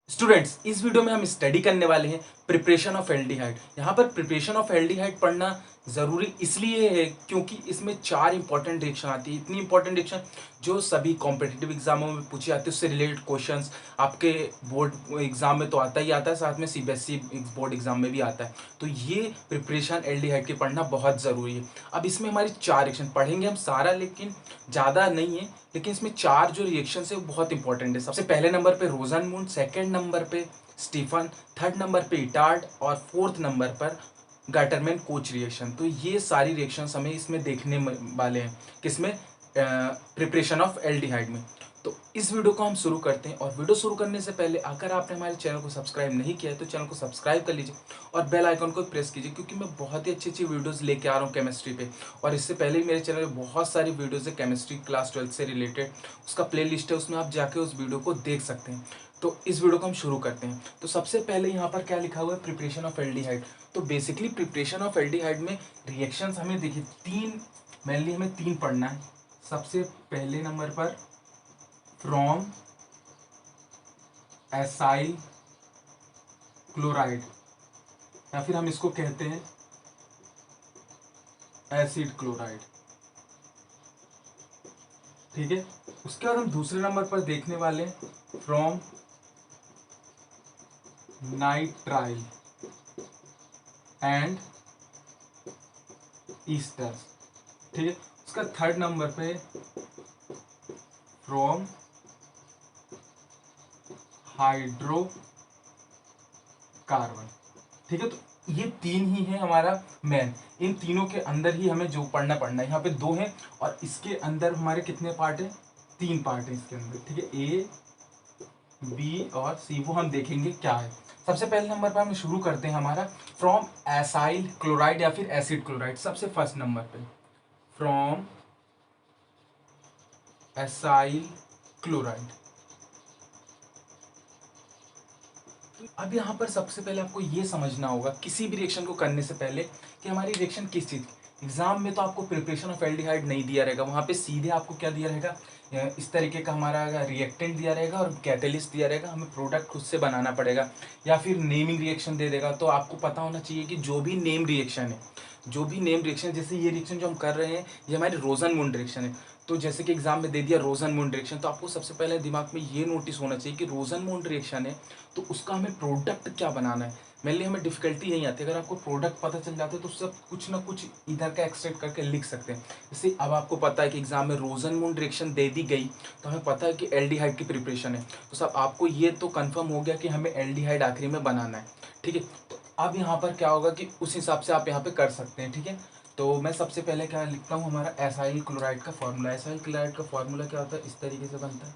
Students, इस video में हम स्टडी करने वाले हैं प्रिपरेशन ऑफ एल्डिहाइड। यहाँ पर प्रिपरेशन ऑफ एल्डिहाइड पढ़ना ज़रूरी इसलिए है क्योंकि इसमें 4 इंपॉर्टेंट रिएक्शन आती है। इतनी इंपॉर्टेंट रिएक्शन जो सभी कॉम्पिटिटिव एग्जामों में पूछी जाती है, उससे रिलेटेड क्वेश्चंस आपके बोर्ड एग्जाम में तो आता ही आता है, साथ में सीबीएसई बोर्ड एग्जाम में भी आता है। तो ये प्रिपरेशन एल्डिहाइड की पढ़ना बहुत ज़रूरी है। अब इसमें हमारी 4 रिएक्शन पढ़ेंगे हम सारा, लेकिन ज़्यादा नहीं है, लेकिन इसमें 4 जो रिएक्शन है वो बहुत इंपॉर्टेंट है। सबसे पहले नंबर पे रोजनमूंड, सेकंड नंबर पे स्टीफन, थर्ड नंबर पे इटार्ड और फोर्थ नंबर पर गाटरमैन कोच रिएक्शन। तो ये सारी रिएक्शंस हमें इसमें देखने वाले हैं, किसमें, प्रिपरेशन ऑफ एल्डिहाइड में। तो इस वीडियो को हम शुरू करते हैं, और वीडियो शुरू करने से पहले अगर आपने हमारे चैनल को सब्सक्राइब नहीं किया है तो चैनल को सब्सक्राइब कर लीजिए और बेल आइकन को प्रेस कीजिए, क्योंकि मैं बहुत ही अच्छी अच्छी वीडियोस लेके आ रहा हूँ केमिस्ट्री पे। और इससे पहले भी मेरे चैनल में बहुत सारी वीडियोस है केमिस्ट्री क्लास 12 से रिलेटेड, उसका प्ले लिस्ट है, उसमें आप जाके उस वीडियो को देख सकते हैं। तो इस वीडियो को हम शुरू करते हैं। तो सबसे पहले यहाँ पर क्या लिखा हुआ है, प्रिपरेशन ऑफ एल्डिहाइड। तो बेसिकली प्रिपरेशन ऑफ एल्डिहाइड में रिएक्शंस हमें देखिए तीन, मेनली हमें तीन पढ़ना है। सबसे पहले नंबर पर फ्रॉम एसाइल क्लोराइड, या फिर हम इसको कहते हैं एसिड क्लोराइड, ठीक है। उसके बाद हम दूसरे नंबर पर देखने वाले फ्रॉम नाइट्राइल एंड ईस्टर, ठीक है। उसका थर्ड नंबर पे फ्रॉम हाइड्रोकार्बन, ठीक है। तो ये तीन ही है हमारा मेन। इन तीनों के अंदर ही हमें जो पढ़ना है। यहाँ पे दो हैं और इसके अंदर हमारे कितने पार्ट है, तीन पार्ट है इसके अंदर, ठीक है। ए, बी और सी, वो हम देखेंगे क्या है। सबसे पहले नंबर पर हम शुरू करते हैं हमारा फ्रॉम एसाइल क्लोराइड या फिर एसिड क्लोराइड। सबसे फर्स्ट नंबर पे फ्रॉम एसाइल क्लोराइड। अब यहाँ पर सबसे पहले आपको ये समझना होगा किसी भी रिएक्शन को करने से पहले कि हमारी रिएक्शन किस चीज़ की। एग्जाम में तो आपको प्रिपरेशन ऑफ एल्डिहाइड नहीं दिया रहेगा, वहाँ पे सीधे आपको क्या दिया रहेगा, इस तरीके का हमारा रिएक्टेंट दिया रहेगा और कैटेलिस्ट दिया रहेगा। हमें प्रोडक्ट खुद से बनाना पड़ेगा, या फिर नेमिंग रिएक्शन दे देगा। तो आपको पता होना चाहिए कि जो भी नेम रिएक्शन है, जो भी नेम रिएक्शन, जैसे ये रिएक्शन जो हम कर रहे हैं ये हमारी रोजनमूंड रिएक्शन है। तो जैसे कि एग्जाम में दे दिया रोजनमूंड रिएक्शन, तो आपको सबसे पहले दिमाग में ये नोटिस होना चाहिए कि रोजनमूंड रिएक्शन है तो उसका हमें प्रोडक्ट क्या बनाना है। मेनली हमें डिफिकल्टी यही आती है, अगर आपको प्रोडक्ट पता चल जाता है तो उससे कुछ ना कुछ इधर का एक्सट्रैक्ट करके लिख सकते हैं। जैसे अब आपको पता है कि एग्जाम में रोजनमूंड रिएक्शन दे दी गई, तो हमें पता है कि एल्डिहाइड की प्रिपरेशन है। तो सब आपको ये तो कंफर्म हो गया कि हमें एल्डिहाइड आखिरी में बनाना है, ठीक है। तो अब यहाँ पर क्या होगा कि उस हिसाब से आप यहाँ पे कर सकते हैं, ठीक है। तो मैं सबसे पहले क्या लिखता हूँ, हमारा एसाइल क्लोराइड का फॉर्मूला। एसाइल क्लोराइड का फॉर्मूला क्या होता है, इस तरीके से बनता है,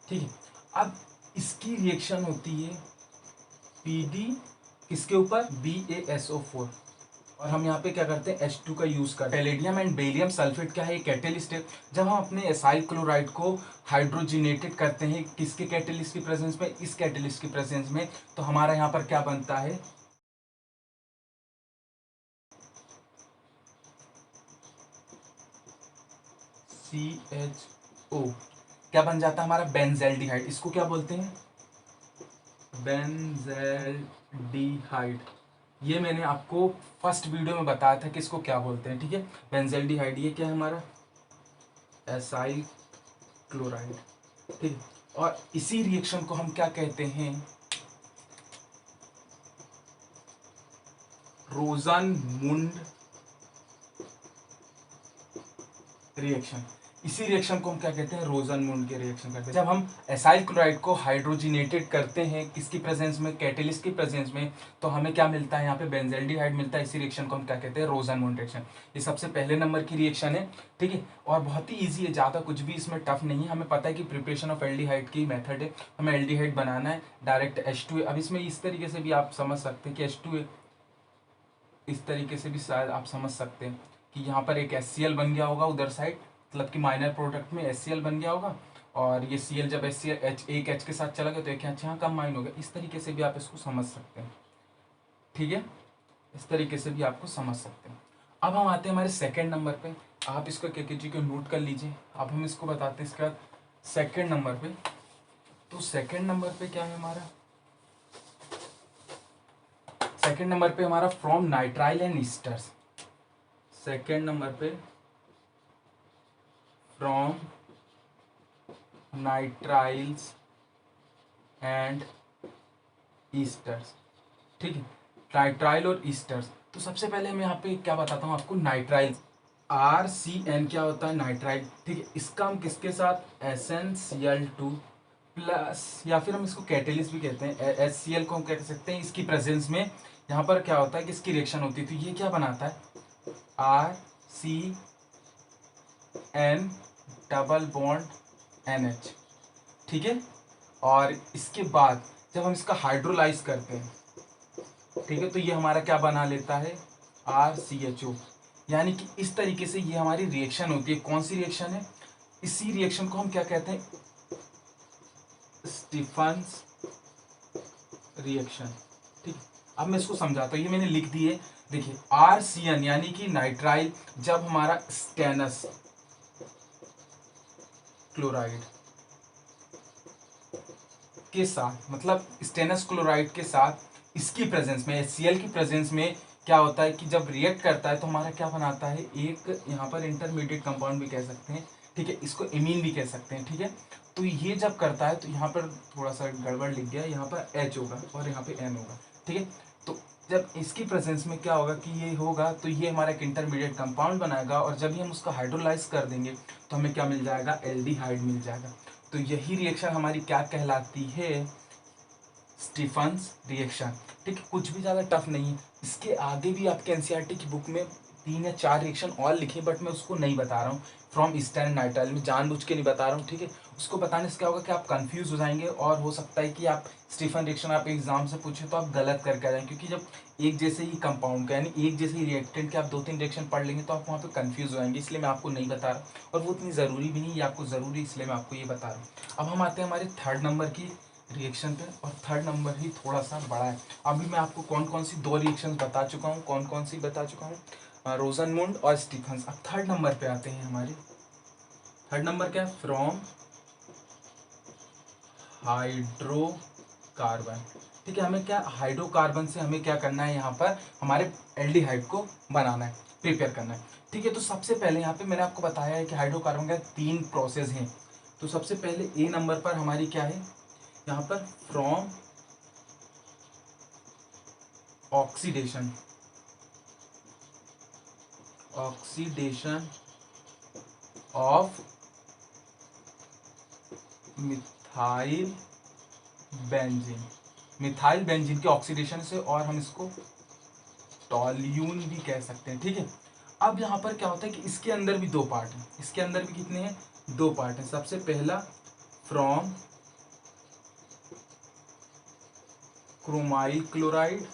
ठीक है। अब इसकी रिएक्शन होती है पीडी किसके ऊपर, BaSO4। और हम यहाँ पे क्या करते हैं, H2 का यूज करते हैं। पैलेडियम एंड बेरियम सल्फेट क्या है, कैटेलिस्ट है। जब हम अपने एसाइल क्लोराइड को हाइड्रोजिनेटेड करते हैं किसके कैटेलिस्ट की प्रेजेंस में, इस कैटेलिस्ट की प्रेजेंस में, तो हमारा यहाँ पर क्या बनता है, CHO। क्या बन जाता है हमारा, बेंजल्डिहाइड। इसको क्या बोलते हैं, बेंजल्डिहाइड। ये मैंने आपको फर्स्ट वीडियो में बताया था कि इसको क्या बोलते हैं, ठीक है। बेंजल्डिहाइड ये क्या है हमारा, एसाइल क्लोराइड, ठीक है। और इसी रिएक्शन को हम क्या कहते हैं, रोजनमूंड रिएक्शन। इसी रिएक्शन को हम क्या कहते हैं, रोजनमूंड के रिएक्शन कहते हैं। जब हम एसाइल क्लोराइड को हाइड्रोजिनेटेड करते हैं किसकी प्रेजेंस में, कैटेलिस्ट की प्रेजेंस में, तो हमें क्या मिलता है, यहाँ पे बेंजल्डिहाइड मिलता है। इसी रिएक्शन को हम क्या कहते हैं, रोजनमूंड रिएक्शन। ये सबसे पहले नंबर की रिएक्शन है, ठीक है। और बहुत ही ईजी है, ज़्यादा कुछ भी इसमें टफ नहीं है। हमें पता है कि प्रिपरेशन ऑफ एल्डिहाइड की मेथड है, हमें एल्डिहाइड बनाना है, डायरेक्ट H2 है। अब इसमें इस तरीके से भी आप समझ सकते हैं कि H2 है, इस तरीके से भी शायद आप समझ सकते हैं कि यहाँ पर एक HCl बन गया होगा उधर साइड, मतलब कि माइनर प्रोडक्ट में HCl बन गया होगा, और ये Cl जब HCl एक H के साथ चला गया तो एक H यहाँ कम माइन हो गया। इस तरीके से भी आप इसको समझ सकते हैं, ठीक है। इस तरीके से भी आपको समझ सकते हैं। अब हम आते हैं हमारे सेकेंड नंबर पे आप इसको क्या कीजिए कि नोट कर लीजिए। अब हम इसको बताते हैं इसके बाद सेकेंड नंबर पे। तो सेकेंड नंबर पे क्या है हमारा, सेकेंड नंबर पे हमारा from nitrile and esters. Second number पे फ्रॉम नाइट्राइल्स एंड ईस्टर्स। ठीक है, नाइट्राइल और ईस्टर्स। तो सबसे पहले मैं यहाँ पे क्या बताता हूँ आपको, नाइट्राइल RCN क्या होता है, नाइट्राइल। ठीक है, इसका हम किसके साथ, SnCl2 प्लस, या फिर हम इसको कैटेलिस्ट भी कहते हैं, HCl को हम कह सकते हैं। इसकी प्रेजेंस में यहाँ पर क्या होता है कि इसकी रिएक्शन होती है, तो ये क्या बनाता है, RCN डबल बॉन्ड NH। ठीक है, और इसके बाद जब हम इसका हाइड्रोलाइज करते हैं, ठीक है, तो ये हमारा क्या बना लेता है, RCHO। यानी कि इस तरीके से ये हमारी रिएक्शन होती है। कौन सी रिएक्शन है, इसी रिएक्शन को हम क्या कहते हैं, स्टीफन्स रिएक्शन। ठीक, अब मैं इसको समझाता हूँ, ये मैंने लिख दिए। देखिए RCN यानी कि नाइट्राइल, जब हमारा स्टेनस क्लोराइड के साथ, मतलब स्टेनस क्लोराइड के साथ इसकी प्रेजेंस में, HCl की प्रेजेंस में क्या होता है कि जब रिएक्ट करता है तो हमारा क्या बनाता है, एक यहाँ पर इंटरमीडिएट कंपाउंड भी कह सकते हैं। ठीक है, इसको एमीन भी कह सकते हैं। ठीक है, तो ये जब करता है तो यहाँ पर थोड़ा सा गड़बड़ लिख गया, यहाँ पर H होगा और यहाँ पे N होगा। ठीक है, तो जब इसकी प्रेजेंस में क्या होगा कि ये होगा, तो ये हमारा एक इंटरमीडिएट कंपाउंड बनाएगा, और जब ही हम उसका हाइड्रोलाइज कर देंगे तो हमें क्या मिल जाएगा, एल्डिहाइड मिल जाएगा। तो यही रिएक्शन हमारी क्या कहलाती है, स्टीफन्स रिएक्शन। ठीक है, कुछ भी ज़्यादा टफ नहीं है। इसके आगे भी आपके एनसीईआरटी की बुक में 3 या 4 रिएक्शन और लिखे, बट मैं उसको नहीं बता रहा हूँ। फ्रॉम ईस्टर्न एंड नाइट्राइल में जानबूझ के नहीं बता रहा हूँ। ठीक है, उसको बताने से क्या होगा कि आप कंफ्यूज हो जाएंगे, और हो सकता है कि आप स्टीफन रिएक्शन आप एग्जाम से पूछे तो आप गलत करके आ जाएंगे, क्योंकि जब एक जैसे ही कंपाउंड का, यानी एक जैसे ही रिएक्टेंट के आप 2-3 रिएक्शन पढ़ लेंगे तो आप वहाँ पे कंफ्यूज हो जाएंगे। इसलिए मैं आपको नहीं बता रहा, और वो इतनी ज़रूरी भी नहीं, ये आपको ज़रूरी, इसलिए मैं आपको ये बता रहा हूँ। अब हम आते हैं हमारे थर्ड नंबर की रिएक्शन पे, और थर्ड नंबर ही थोड़ा सा बड़ा है। अभी मैं आपको कौन कौन सी 2 रिएक्शन बता चुका हूँ, कौन कौन सी बता चुका हूँ, रोजनमुंड और स्टीफन्स। अब थर्ड नंबर पे आते हैं हमारे। थर्ड नंबर क्या है, फ्रॉम हाइड्रोकार्बन। ठीक है, हमें क्या, हाइड्रोकार्बन से हमें क्या करना है, यहाँ पर हमारे एल्डिहाइड को बनाना है, प्रिपेयर करना है। ठीक है, तो सबसे पहले यहाँ पे मैंने आपको बताया है कि हाइड्रोकार्बन का 3 प्रोसेस हैं। तो सबसे पहले ए नंबर पर हमारी क्या है, यहाँ पर from oxidation, oxidation of methyl benzene, methyl benzene के ऑक्सीडेशन से, और हम इसको टॉल्यून भी कह सकते हैं। ठीक है, अब यहाँ पर क्या होता है कि इसके अंदर भी 2 पार्ट हैं। इसके अंदर भी कितने हैं, 2 पार्ट हैं। सबसे पहला फ्रॉम क्रोमाइल क्लोराइड।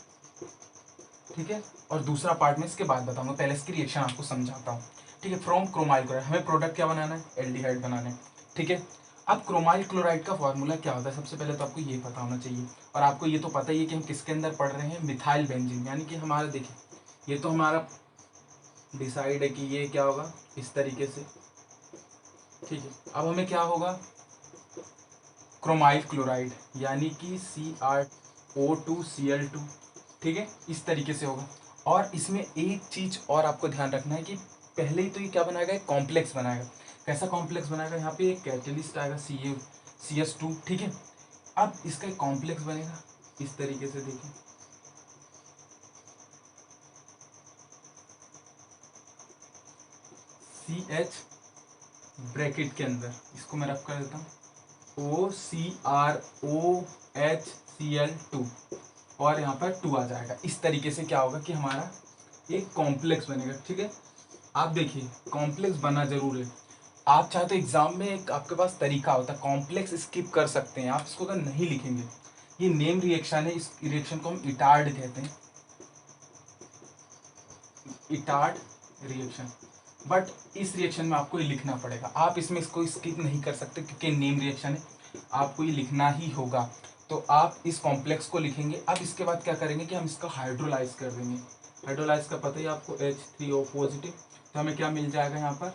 ठीक है, और दूसरा पार्ट में इसके बाद बताऊंगा, पहले इसकी रिएक्शन आपको समझाता हूँ। ठीक है, फ्रॉम क्रोमाइल क्लोराइड, हमें प्रोडक्ट क्या बनाना है, एल्डिहाइड बनाना है। ठीक है, अब क्रोमाइल क्लोराइड का फॉर्मूला क्या होता है, सबसे पहले तो आपको ये पता होना चाहिए, और आपको ये तो पता ही है कि हम किसके अंदर पढ़ रहे हैं, मिथाइल बेंजीन। यानी कि हमारा देखिए, ये तो हमारा डिसाइड है कि ये क्या होगा, इस तरीके से। ठीक है, अब हमें क्या होगा, क्रोमाइल क्लोराइड यानी कि CrO2Cl2। ठीक है, इस तरीके से होगा। और इसमें एक चीज और आपको ध्यान रखना है कि पहले ही तो ये क्या बनाएगा, एक कॉम्प्लेक्स बनाएगा। कैसा कॉम्प्लेक्स बनाएगा, यहाँ पे एक कैटेलिस्ट आएगा CS2। ठीक है, अब इसका एक कॉम्प्लेक्स बनेगा इस तरीके से, देखिए CH ब्रैकेट के अंदर, इसको मैं रख कर देता हूँ OCrOHCl2, और यहाँ पर 2 आ जाएगा। इस तरीके से क्या होगा कि हमारा एक कॉम्प्लेक्स बनेगा। ठीक है, आप देखिए कॉम्प्लेक्स बना जरूर है। आप चाहे तो एग्जाम में एक आपके पास तरीका होता है, कॉम्प्लेक्स स्किप कर सकते हैं आप, इसको अगर नहीं लिखेंगे। ये नेम रिएक्शन है, इस रिएक्शन को हम इटार्ड कहते हैं, इटार्ड रिएक्शन। बट इस रिएक्शन में आपको ये लिखना पड़ेगा, आप इसमें इसको स्किप नहीं कर सकते, क्योंकि नेम रिएक्शन है, आपको ये लिखना ही होगा। तो आप इस कॉम्प्लेक्स को लिखेंगे। अब इसके बाद क्या करेंगे कि हम इसका हाइड्रोलाइज कर देंगे। हाइड्रोलाइज का पता ही आपको, H3O पॉजिटिव, तो हमें क्या मिल जाएगा यहाँ पर,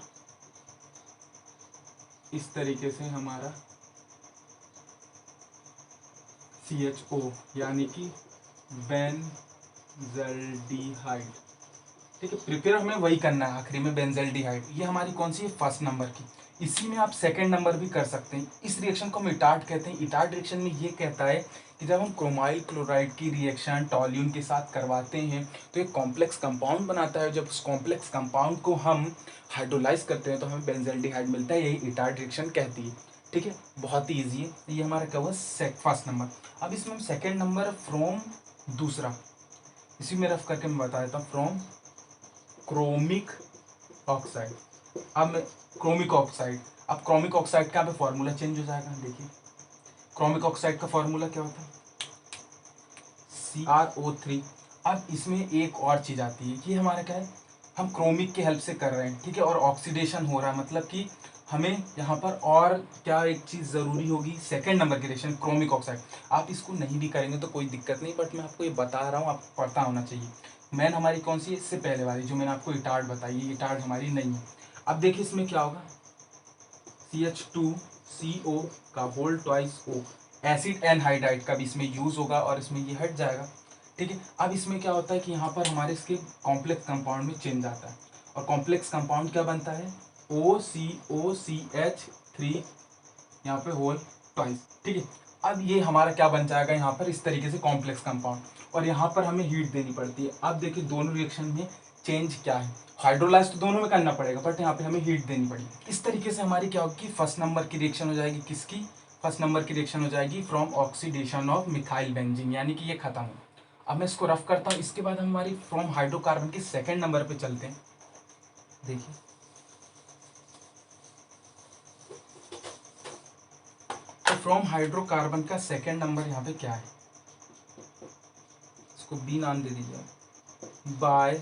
इस तरीके से हमारा CHO यानी कि बेंजल्डिहाइड। ठीक है, प्रिपेयर हमें वही करना है आखिरी में, बेंजल्डिहाइड। ये हमारी कौन सी है, फर्स्ट नंबर की। इसी में आप सेकंड नंबर भी कर सकते हैं। इस रिएक्शन को हम इटार्ड कहते हैं। इटार्ड रिएक्शन में ये कहता है कि जब हम क्रोमाइल क्लोराइड की रिएक्शन टॉल्यून के साथ करवाते हैं तो एक कॉम्प्लेक्स कंपाउंड बनाता है। जब उस कॉम्प्लेक्स कंपाउंड को हम हाइड्रोलाइज करते हैं तो हमें बेंजल्डिहाइड मिलता है। यही इटार्ड रिएक्शन कहती है। ठीक है, बहुत ही ईजी है। ये हमारा क्या हुआ, फर्स्ट नंबर। अब इसमें हम सेकेंड नंबर फ्रॉम दूसरा, इसी में रफ करके मैं बता देता हूँ, फ्रॉम क्रोमिक ऑक्साइड। अब मैं क्रोमिक ऑक्साइड, अब क्रोमिक ऑक्साइड का यहाँ पे फॉर्मूला चेंज हो जाएगा। देखिए क्रोमिक ऑक्साइड का फॉर्मूला क्या होता है, CrO3। अब इसमें एक और चीज आती है कि हमारा क्या है, हम क्रोमिक की हेल्प से कर रहे हैं। ठीक है, और ऑक्सीडेशन हो रहा है, मतलब कि हमें यहाँ पर और क्या एक चीज जरूरी होगी, सेकंड नंबर की रिएक्शन क्रोमिक ऑक्साइड। आप इसको नहीं भी करेंगे तो कोई दिक्कत नहीं, बट मैं आपको ये बता रहा हूँ, आपको पता होना चाहिए। मैन हमारी कौन सी है, इससे पहले वाली जो मैंने आपको इटार्ड बताई, ये इटार्ड हमारी नहीं है। अब देखिए इसमें क्या होगा, CH2CO का whole twice O, acid anhydride का भी इसमें यूज होगा और इसमें ये हट जाएगा। ठीक है, अब इसमें क्या होता है कि यहाँ पर हमारे इसके कॉम्प्लेक्स कंपाउंड में चेंज आता है, और कॉम्प्लेक्स कंपाउंड क्या बनता है, OCOCH3 यहाँ पे होल ट्वाइस। ठीक है, अब ये हमारा क्या बन जाएगा यहाँ पर, इस तरीके से कॉम्प्लेक्स कंपाउंड, और यहाँ पर हमें हीट देनी पड़ती है। अब देखिए दोनों रिएक्शन में चेंज क्या है, हाइड्रोलाइज तो दोनों में करना पड़ेगा, बट यहाँ पे हमें हीट देनी पड़ेगी। इस तरीके से हमारी क्या होगी, फर्स्ट नंबर की रिएक्शन हो जाएगी, किसकी, फर्स्ट नंबर की रिएक्शन हो जाएगी from oxidation of methyl benzene, यानी कि ये खत्म हो। अब मैं इसको रफ करता हूँ। इसके बाद हम हमारी फ्रॉम हाइड्रोकार्बन के सेकेंड नंबर पे चलते हैं। देखिए तो फ्रॉम हाइड्रोकार्बन का सेकेंड नंबर यहाँ पे क्या है, इसको बी नाम दे दीजिए, by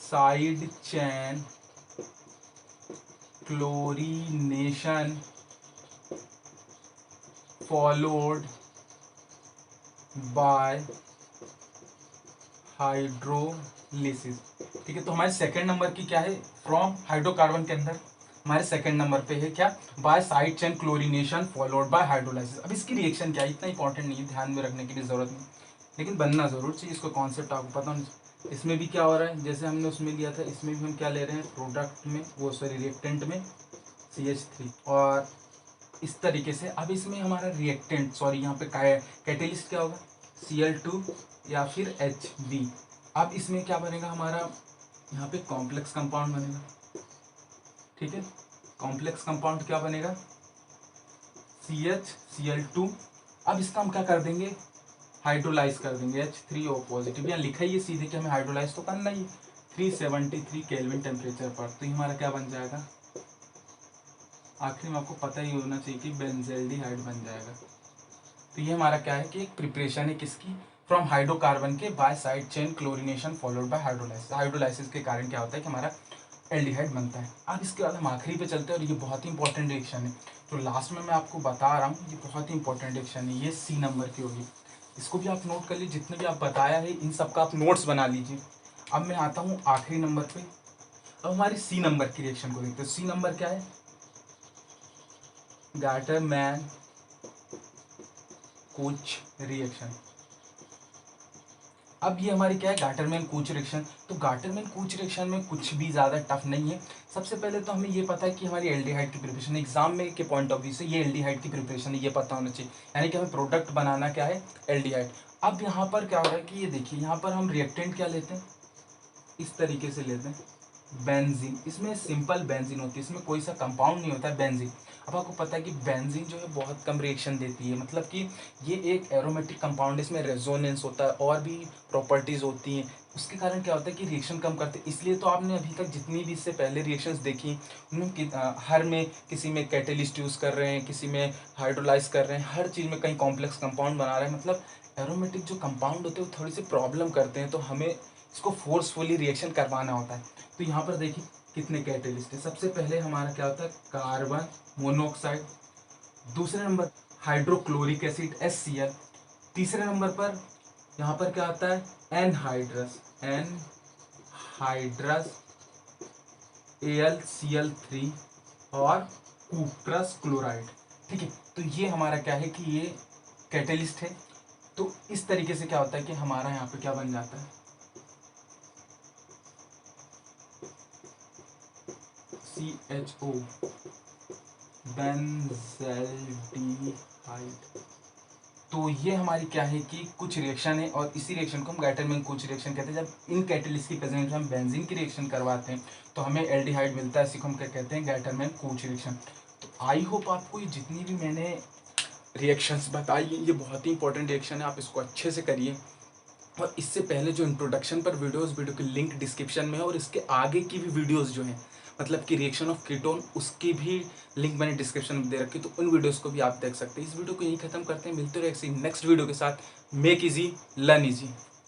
side chain chlorination followed by hydrolysis. ठीक है, तो हमारे सेकेंड नंबर की क्या है, फ्रॉम हाइड्रोकार्बन के अंदर हमारे सेकेंड नंबर पे है क्या, by side chain chlorination followed by hydrolysis. अब इसकी रिएक्शन क्या है, इतना इंपॉर्टेंट नहीं है, ध्यान में रखने की भी जरूरत नहीं, लेकिन बनना जरूर चाहिए, इसको कॉन्सेप्ट आपको पता होना चाहिए। इसमें भी क्या हो रहा है, जैसे हमने उसमें लिया था, इसमें भी हम क्या ले रहे हैं, प्रोडक्ट में वो सॉरी रिएक्टेंट में CH3, और इस तरीके से। अब इसमें हमारा रिएक्टेंट सॉरी यहाँ पे कैटेलिस्ट क्या होगा, Cl2 या फिर Hb। अब इसमें क्या बनेगा हमारा, यहाँ पे कॉम्प्लेक्स कंपाउंड बनेगा। ठीक है, कॉम्प्लेक्स कंपाउंड क्या बनेगा, CH Cl2। अब इसका हम क्या कर देंगे, हाइड्रोलाइज कर देंगे, H3O पॉजिटिव। यहाँ लिखा ही है सीधे कि हमें हाइड्रोलाइज तो करना ही 373 केल्विन टेम्परेचर पर। तो ये हमारा क्या बन जाएगा, आखिर में आपको पता ही होना चाहिए कि बेंजल्डिहाइड बन जाएगा। तो ये हमारा क्या है कि एक प्रिपरेशन है किसकी, फ्रॉम हाइड्रोकार्बन के by side chain chlorination followed by hydrolysis. Hydrolysis के कारण क्या होता है कि हमारा एल्डिहाइड बनता है। अब इसके बाद हम आखिरी पे चलते हैं, और ये बहुत ही इंपॉर्टेंट रिएक्शन है, तो लास्ट में मैं आपको बता रहा हूँ, ये बहुत ही इंपॉर्टेंट रिएक्शन है, ये C नंबर की होगी। इसको भी आप नोट कर लीजिए, जितने भी आप बताया है इन सब का आप नोट्स बना लीजिए। अब मैं आता हूँ आखिरी नंबर पे। अब हमारी C नंबर की रिएक्शन को देखते हैं। C नंबर क्या है, गाटरमैन कुछ रिएक्शन। अब ये हमारी क्या है, गाटरमैन कुछ रिएक्शन। तो गाटरमैन कुछ रिएक्शन में कुछ भी ज़्यादा टफ नहीं है। सबसे पहले तो हमें ये पता है कि हमारी एल्डिहाइड की प्रिपरेशन, एग्जाम में के पॉइंट ऑफ व्यू से ये एल्डिहाइड की प्रिपरेशन है, ये पता होना चाहिए, यानी कि हमें प्रोडक्ट बनाना क्या है, एल्डिहाइड। अब यहाँ पर क्या हो रहा है कि ये देखिए, यहाँ पर हम रिएक्टेंट क्या लेते हैं, इस तरीके से लेते हैं बेंजीन। इसमें सिंपल बेंजीन होती है, इसमें कोई सा कंपाउंड नहीं होता है, बेंजीन। अब आपको पता है कि बेंजीन जो है बहुत कम रिएक्शन देती है, मतलब कि ये एक एरोमेटिक कंपाउंड है, इसमें रेजोनेंस होता है और भी प्रॉपर्टीज होती हैं, उसके कारण क्या होता है कि रिएक्शन कम करते हैं। इसलिए तो आपने अभी तक जितनी भी इससे पहले रिएक्शंस देखी उनमें हर में किसी में कैटेलिस्ट यूज़ कर रहे हैं, किसी में हाइड्रोलाइज कर रहे हैं, हर चीज़ में कहीं कॉम्प्लेक्स कंपाउंड बना रहे हैं। मतलब एरोमेटिक जो कंपाउंड होते हैं वो थोड़ी सी प्रॉब्लम करते हैं, तो हमें इसको फोर्सफुली रिएक्शन करवाना होता है। तो यहाँ पर देखिए कितने कैटेलिस्ट है। सबसे पहले हमारा क्या होता है, कार्बन मोनोऑक्साइड। दूसरे नंबर हाइड्रोक्लोरिक एसिड HCl। तीसरे नंबर पर यहाँ पर क्या आता है, एनहाइड्रस, एनहाइड्रस AlCl3 और कूप्रस क्लोराइड। ठीक है, तो ये हमारा क्या है कि ये कैटेलिस्ट है। तो इस तरीके से क्या होता है कि हमारा यहाँ पे क्या बन जाता है, CHO बेंज़ल्डिहाइड। तो ये हमारी क्या है कि कुछ रिएक्शन है और इसी रिएक्शन को हम गैटरमैन कोच रिएक्शन कहते हैं। जब इन कैटेलिस्ट की प्रेजेंस में हम बेंजीन की रिएक्शन करवाते हैं तो हमें एल्डिहाइड मिलता है, इसी को हम क्या कहते हैं, गैटरमैन कोच रिएक्शन। तो आई होप आपको ये जितनी भी मैंने रिएक्शंस बताई हैं ये बहुत ही इंपॉर्टेंट रिएक्शन है, आप इसको अच्छे से करिए। और इससे पहले जो इंट्रोडक्शन पर वीडियो की लिंक डिस्क्रिप्शन में है, और इसके आगे की भी वीडियोस जो हैं, मतलब कि रिएक्शन ऑफ कीटोन, उसकी भी लिंक मैंने डिस्क्रिप्शन में दे रखी है, तो उन वीडियोस को भी आप देख सकते हैं। इस वीडियो को यहीं खत्म करते हैं, मिलते रहे नेक्स्ट वीडियो के साथ। Make easy learn easy.